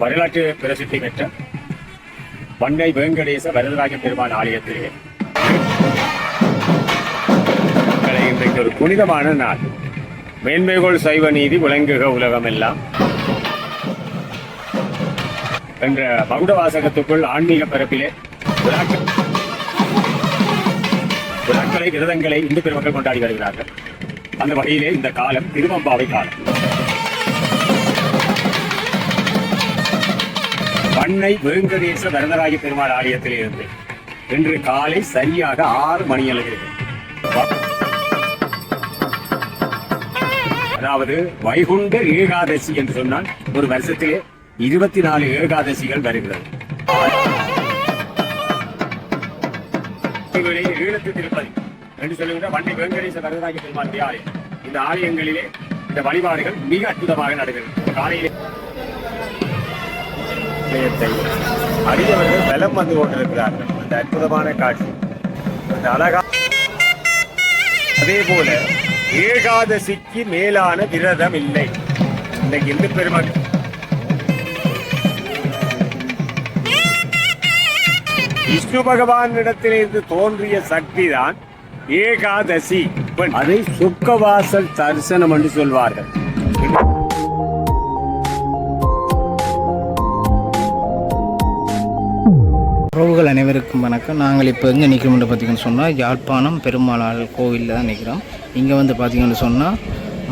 வரலாற்று பிரசித்தி பெற்ற வண்ணை வெங்கடேச வரதராஜ பெருமாள் ஆலயத்திலே இன்றைக்கு ஒரு புனிதமான நாள். மேன்மைகோள் சைவ நீதி விளங்குக உலகமெல்லாம் என்ற மகுட வாசகத்துக்குள் ஆன்மீக பரப்பிலே விழாக்களை விரதங்களை இந்து பெருமக்கள் கொண்டாடி வருகிறார்கள். அந்த வகையிலே இந்த காலம் திருவம்பாவை காலம். வண்ணை வெங்கடேச வரதராஜ பெருமாள் ஆலயத்திலே இருந்து இன்று காலை சரியாக 6 மணியளவில், அதாவது வைகுண்ட ஏகாதசி என்று சொன்னால் ஒரு வருஷத்திலே 24 ஏகாதசிகள் வருகிறது. ஈழத்து திருப்பதி என்று சொல்லுகின்ற வண்ணை வெங்கடேச வரதராஜ பெருமாள் ஆலயம். இந்த ஆலயங்களிலே இந்த வழிபாடுகள் மிக அற்புதமாக நடக்கிறது. காலையிலே அறியவர்கள் பலம் வந்து கொண்டிருக்கிறார்கள். அந்த அற்புதமான காட்சி, அந்த அழகா. அதே போல ஏகாதசிக்கு மேலான விரதம் இல்லை. இன்றைக்கு இந்து பெருமக்கள் விஷ்ணு பகவானிடத்திலிருந்து தோன்றிய சக்தி தான் ஏகாதசி. அதை சுக்கவாசல் தரிசனம் என்று சொல்வார்கள். உறவுகள் அனைவருக்கும் வணக்கம். நாங்கள் இப்போ எங்கே நிற்கிறோம்னு பார்த்தீங்கன்னு சொன்னால் யாழ்ப்பாணம் பெருமாள் கோவிலில் தான் நிற்கிறோம். இங்கே வந்து பார்த்தீங்கன்னு சொன்னால்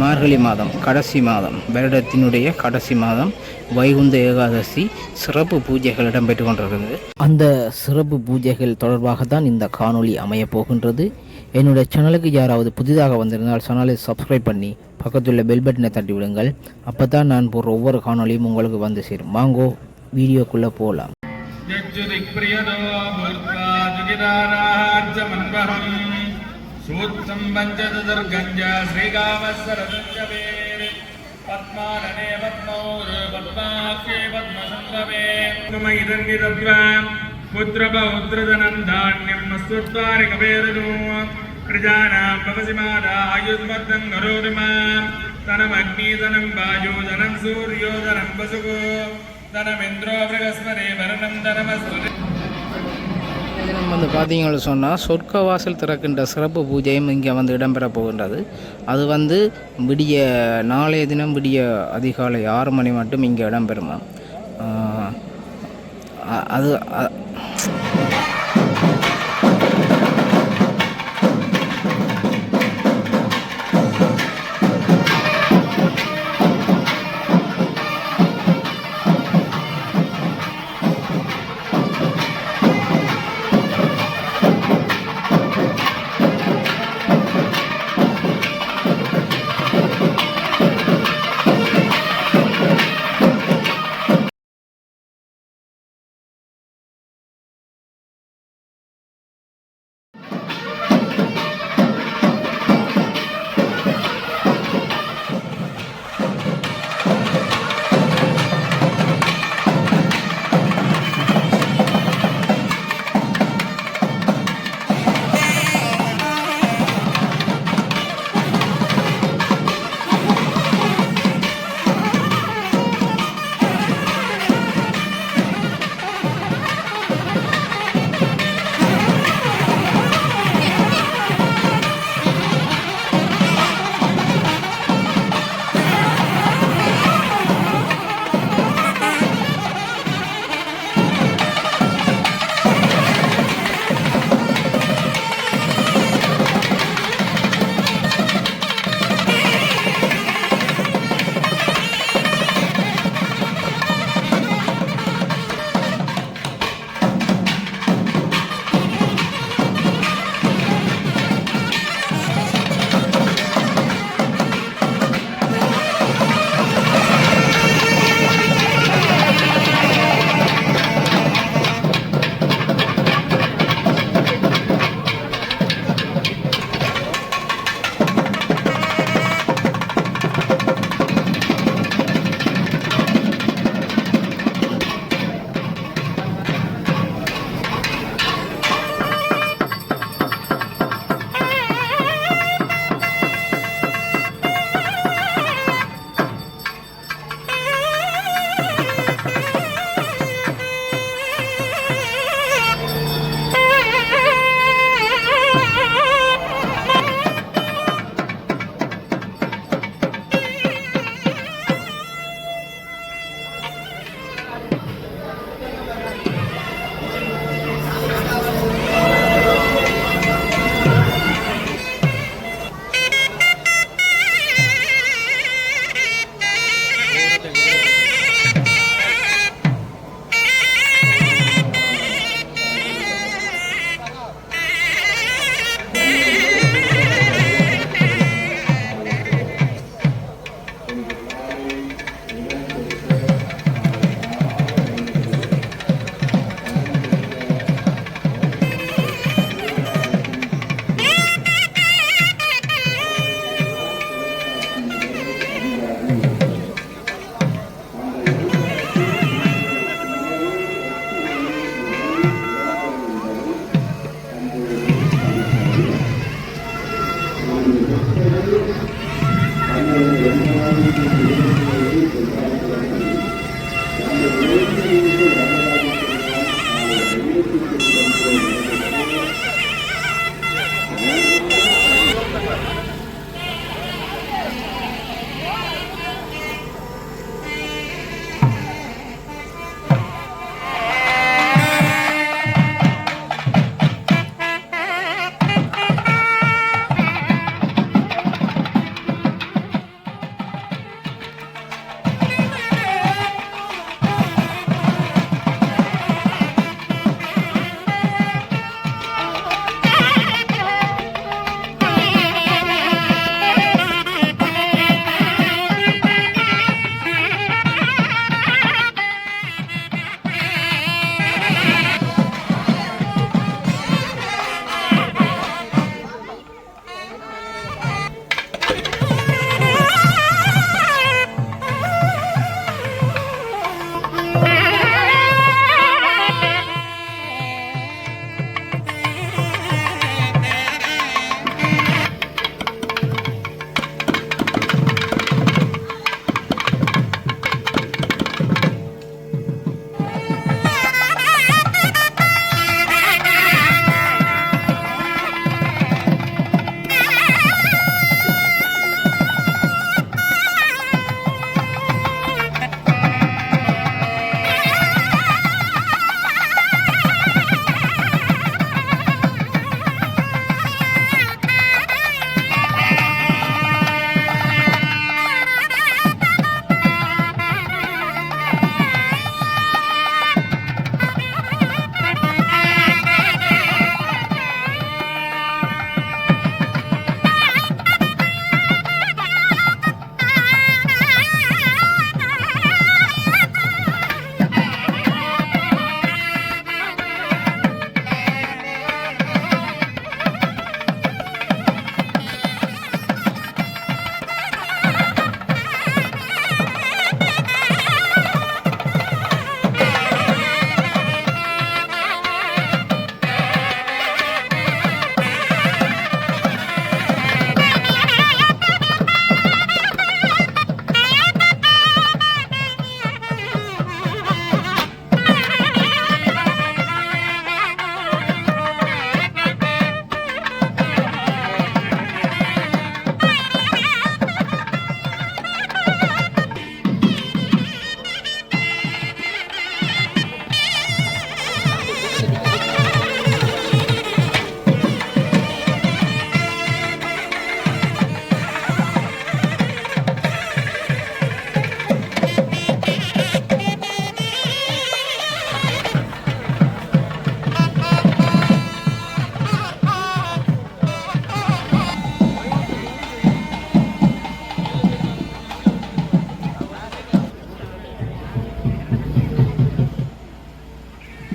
மார்கழி மாதம் கடைசி மாதம், வருடத்தினுடைய கடைசி மாதம் வைகுந்த ஏகாதசி சிறப்பு பூஜைகள் இடம்பெற்று கொண்டிருக்கிறது. அந்த சிறப்பு பூஜைகள் தொடர்பாக தான் இந்த காணொளி அமையப் போகின்றது. என்னுடைய சேனலுக்கு யாராவது புதிதாக வந்திருந்தால் சேனலை சப்ஸ்கிரைப் பண்ணி பக்கத்துள்ள பெல் பட்டனை தட்டி விடுங்கள். அப்போ தான் நான் போடுற ஒவ்வொரு காணொளியும் உங்களுக்கு வந்து சேரும். வாங்கோ வீடியோக்குள்ளே போகலாம். सूत्रं पञ्चदुर्गञ्ज श्रीकामसरदञ्जवेरे पद्मानने पद्मौर पद्माख्ये पद्मसम्भवे ममैदन्निरद्वा पुत्रपौत्रधनं धान्यं मस्त्वारि कवेरनु प्रजानां भवसि माता आयुर्वर्धं करोति मां धनमग्नि धनं वायु धनं सूर्यो धनं वसुः धनमिन्द्रो बृहस्पति वरुणं धनमस्तु. வந்து பார்த்தீங்கன்னு சொன்னால் சொர்க்க வாசல் திறக்கின்ற சிறப்பு பூஜையும் இங்கே வந்து இடம்பெற போகின்றது. அது வந்து விடிய நாளைய தினம் விடிய அதிகாலை 6 மணி மட்டும் இங்கே இடம்பெறுமா. அது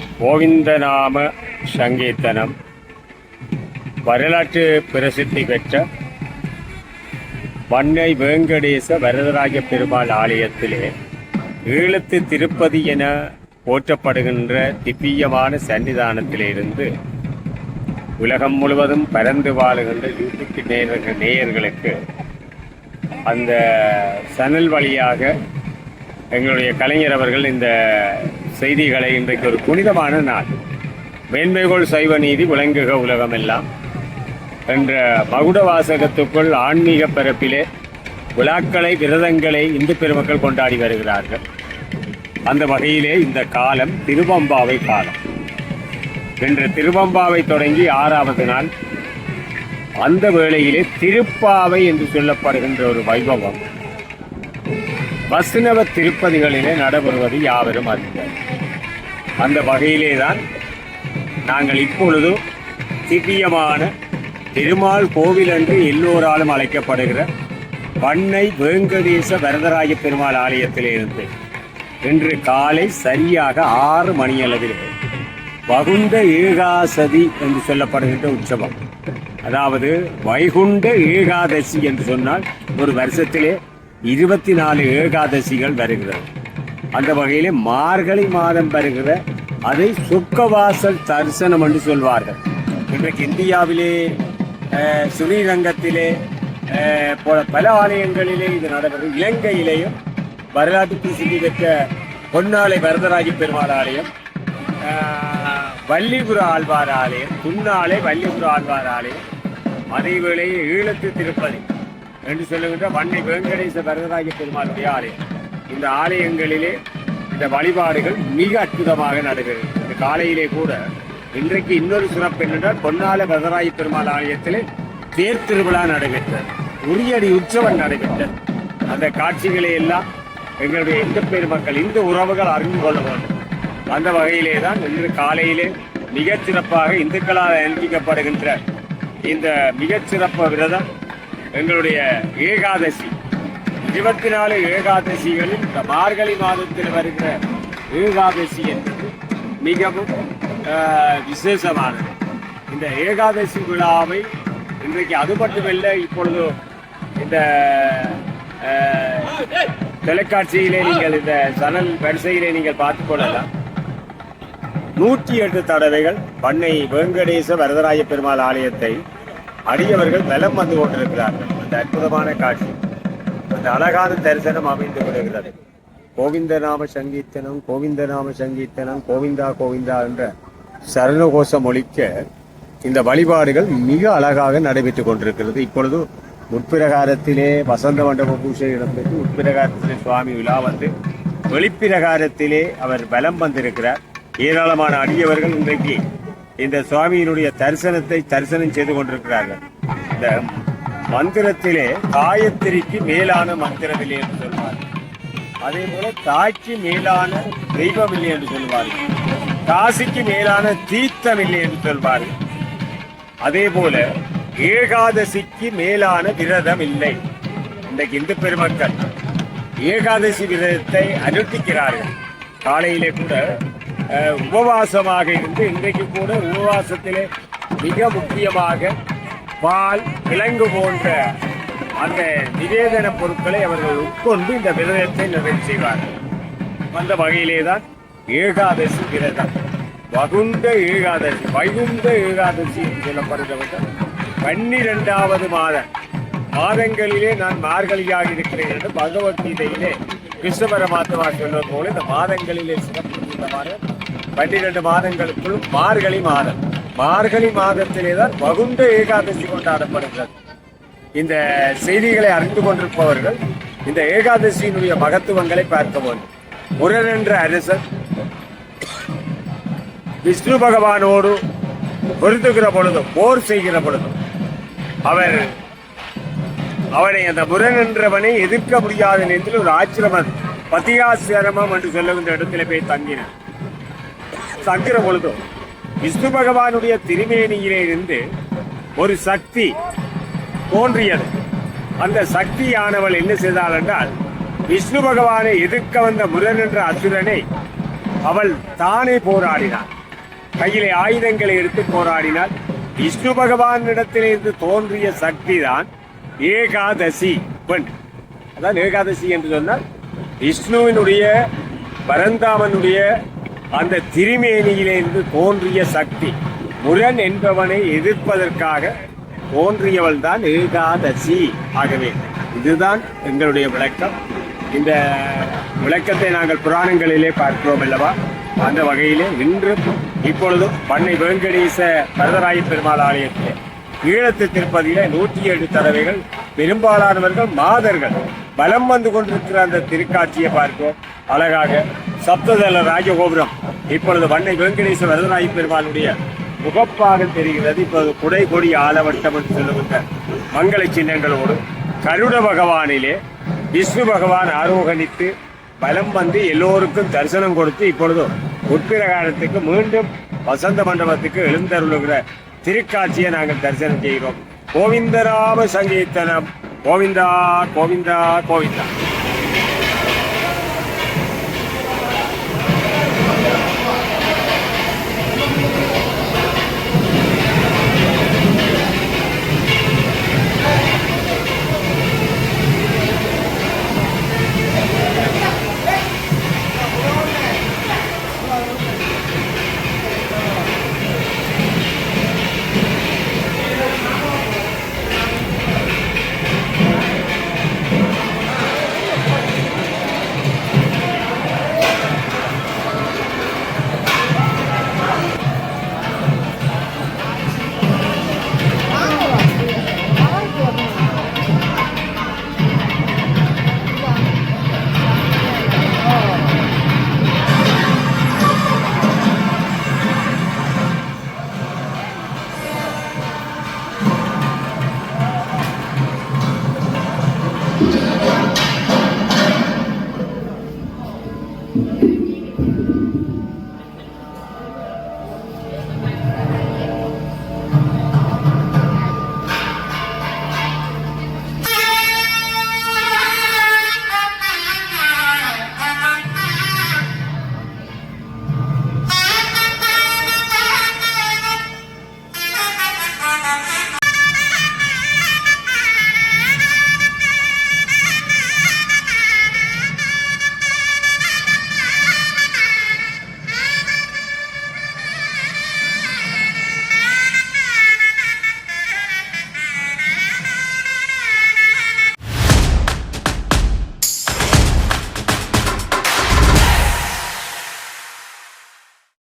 கோவிந்தநாம சங்கீர்த்தனம் வரலாற்று பிரசித்தி பெற்ற வன்னை வேங்கடேச வரதராஜ பெருமாள் ஆலயத்திலே ஈழத்து திருப்பதி என போற்றப்படுகின்ற திவ்யமான சன்னிதானத்திலிருந்து உலகம் முழுவதும் பரந்து வாழுகின்ற யூடியூப் நேயர்களுக்கு அந்த சனல் வழியாக எங்களுடைய கலைஞர் அவர்கள் இந்த செய்திகளை இன்றைக்கு ஒரு புனிதமான நாள் மேன்மைகோள் சைவ நீதி விளங்குக உலகமெல்லாம் என்ற மகுட வாசகத்துக்குள் ஆன்மீக பரப்பிலே விழாக்களை விரதங்களை இந்து பெருமக்கள் கொண்டாடி வருகிறார்கள். அந்த வகையிலே இந்த காலம் திருவம்பாவை காலம். இன்று திருவம்பாவை தொடங்கி 6வது நாள். அந்த வேளையிலே திருப்பாவை என்று சொல்லப்படுகின்ற ஒரு வைபவம் வைஷ்ணவ திருப்பதிகளிலே நடைபெறுவது யாவரும் அறிந்தார். அந்த வகையிலே தான் நாங்கள் இப்பொழுது திவ்யமான திருமால் கோவில் என்று எல்லோராலும் அழைக்கப்படுகிற வன்னை வேங்கடேச வரதராஜ பெருமாள் ஆலயத்திலிருந்து இன்று காலை சரியாக 6 மணியளவில் வகுண்ட ஏகாசதி என்று சொல்லப்படுகின்ற உற்சவம், அதாவது வைகுண்ட ஏகாதசி என்று சொன்னால் ஒரு வருஷத்திலே 24 ஏகாதசிகள் வருகிறது. அந்த வகையிலே மார்கழி மாதம் வருகிற அதை சொர்க்கவாசல் தரிசனம் என்று சொல்வார்கள். இன்றைக்கு இந்தியாவிலே ஸ்ரீரங்கத்திலே போல பல ஆலயங்களிலே இது நடைபெறும். இலங்கையிலேயும் வரலாற்று பிரசித்தி பெற்ற பொன்னாலை வரதராஜ பெருமாள் ஆலயம், வள்ளிபுர ஆழ்வார் ஆலயம், துன்னாலை வள்ளிபுர ஆழ்வார் ஆலயம், அதேவேளை ஈழத்து திருப்பதி என்று சொல்லுகின்ற வன்னை வெங்கடேச வரதராஜ பெருமாளுடைய ஆலயம். இந்த ஆலயங்களிலே இந்த வழிபாடுகள் மிக அற்புதமாக நடைபெறும். இந்த காலையிலே கூட இன்றைக்கு இன்னொரு சிறப்பு என்னென்றால் பொன்னாலை வரதராஜ பெருமாள் ஆலயத்திலே தேர் திருவிழா நடைபெற்றது, உரியடி உற்சவம் நடைபெற்றது. அந்த காட்சிகளை எல்லாம் எங்களுடைய இந்து பெருமக்கள், இந்து உறவுகள் அறிந்து கொள்ள வேண்டும். அந்த வகையிலே தான் இன்று காலையிலே மிகச் சிறப்பாக இந்துக்களால் அனுஷ்டிக்கப்படுகின்ற இந்த மிகச்சிறப்பு விரதம் எங்களுடைய ஏகாதசி 24 ஏகாதசிகளில் இந்த மார்கழி மாதத்தில் வருகிற ஏகாதசி என்பது மிகவும் விசேஷமானது. இந்த ஏகாதசி விழாவை இன்றைக்கு அது மட்டுமல்ல, இப்பொழுது இந்த தொலைக்காட்சியிலே நீங்கள் இந்த சனல் வரிசையிலே நீங்கள் பார்த்துக் கொள்ளலாம். 108 தடவைகள் பண்ணை வெங்கடேச வரதராஜ பெருமாள் ஆலயத்தை அடியவர்கள் வலம் வந்து கொண்டிருக்கிறார்கள். அந்த அற்புதமான காட்சி, அந்த அழகான தரிசனம் அமைந்து விடுகிறது. கோவிந்த நாம சங்கீர்த்தனம், கோவிந்த நாம சங்கீர்த்தனம், கோவிந்தா கோவிந்தா என்ற சரணகோஷம் ஒலிக்க இந்த வழிபாடுகள் மிக அழகாக நடைபெற்றுக் கொண்டிருக்கிறது. இப்பொழுது உட்பிரகாரத்திலே வசந்த மண்டப பூஜை இடம்பெற்று உட்பிரகாரத்திலே சுவாமி விழா வந்து வெளிப்பிரகாரத்திலே அவர் பலம் வந்திருக்கிறார். ஏராளமான அடியவர்கள் இன்றைக்கு இந்த சுவாமியினுடைய தரிசனம் செய்து கொண்டிருக்கிறார்கள். இந்த மந்திரத்திலே காயத்திரிக்கு மேலான மந்திரம் இல்லை என்று சொல்வார்கள். அதே போல தாய்க்கு மேலான தெய்வம் இல்லை என்று சொல்வார்கள். காசிக்கு மேலான தீர்த்தம் இல்லை என்று சொல்வார்கள். அதே போல ஏகாதசிக்கு மேலான விரதம் இல்லை. இன்றைக்கு இந்து பெருமக்கள் ஏகாதசி விரதத்தை அனுஷ்டிக்கிறார்கள். காலையிலே கூட உபவாசமாக இருந்து இன்றைக்கு கூட உபவாசத்திலே மிக முக்கியமாக பால், விலங்கு போன்ற அந்த நிவேதன பொருட்களை அவர்கள் உட்கொண்டு இந்த விரதத்தை நிறைவு செய்வார்கள். அந்த வகையிலே தான் ஏகாதசி விரதம். வைகுண்ட ஏகாதசி என்று சொல்லப்படுகிறவர்கள் 12வது மாதங்களிலே நான் மார்கழியாக இருக்கிறேன் என்று பகவத்கீதையிலே கிருஷ்ண பரமாத்மா சொல்வது போல இந்த மாதங்களிலே சிறப்பு 12 மாதங்களுக்குள் மார்கழி மாதத்திலே தான் வைகுண்ட ஏகாதசி கொண்டாடப்படுகிறது. இந்த செய்திகளை அறிந்து கொண்டிருப்பவர்கள் இந்த ஏகாதசியினுடைய மகத்துவங்களை பார்க்க வேண்டும். முரன் என்ற அரசர் விஷ்ணு பகவானோடு பொருத்துகிற பொழுதும் போர் செய்கிற பொழுதும் அவனை அந்த முரன் என்றவனை எதிர்க்க முடியாத நேரத்தில் ஒரு ஆசிரமம், பதியாசிரமம் என்று சொல்லுகின்ற இடத்துல போய் தங்கிற பொழுதும் விஷ்ணு பகவானுடைய திருமேனியிலே இருந்து ஒரு சக்தி தோன்றியது. அந்த சக்தியானவள் என்ன செய்தாள் என்றால், விஷ்ணு பகவானை எதிர்க்க வந்த முரன் என்ற அசுரனை அவள் தானே போராடினாள். கையிலே ஆயுதங்களை எடுத்து போராடினாள். விஷ்ணு பகவானிடத்திலிருந்து தோன்றிய சக்தி தான் ஏகாதசி பெண். அதான் ஏகாதசி என்று சொன்னால் விஷ்ணுவினுடைய பரந்தாமனுடைய அந்த திருமேனியிலிருந்து தோன்றிய சக்தி. முரன் என்பவனை எதிர்ப்பதற்காக தோன்றியவள் தான் ஏகாதசி. ஆகவே இதுதான் எங்களுடைய விளக்கம். இந்த விளக்கத்தை நாங்கள் புராணங்களிலே பார்க்கிறோம் அல்லவா? அந்த வகையிலே இன்றும் இப்பொழுதும் பண்ணை வெங்கடேச வரதராஜ பெருமாள் ஆலயத்திலே ஈழத்து திருப்பதியில 107 தடவைகள் பெரும்பாலானவர்கள் மாதர்கள் பலம் வந்து கொண்டிருக்கிற அந்த திருக்காட்சியை பார்க்கிறோம். அழகாக சப்ததள ராஜகோபுரம் இப்பொழுது பண்ணை வெங்கடேச வரதராஜ பெருமாளுடைய முகப்பாக தெரிகிறது. இப்போது குடை கொடி ஆலவட்டம் என்று சொல்லுகின்ற மங்கள சின்னங்களோடு கருட பகவானிலே விஷ்ணு பகவான் ஆரோகணித்து பலம் வந்து எல்லோருக்கும் தரிசனம் கொடுத்து இப்பொழுது உட்பிரகாரத்துக்கு மீண்டும் வசந்த மண்டபத்துக்கு எழுந்தருளுகிற திருக்காட்சியை நாங்கள் தரிசனம் செய்கிறோம். கோவிந்தராம சங்கீர்த்தனம், கோவிந்தா கோவிந்தா கோவிந்தா. Thank you.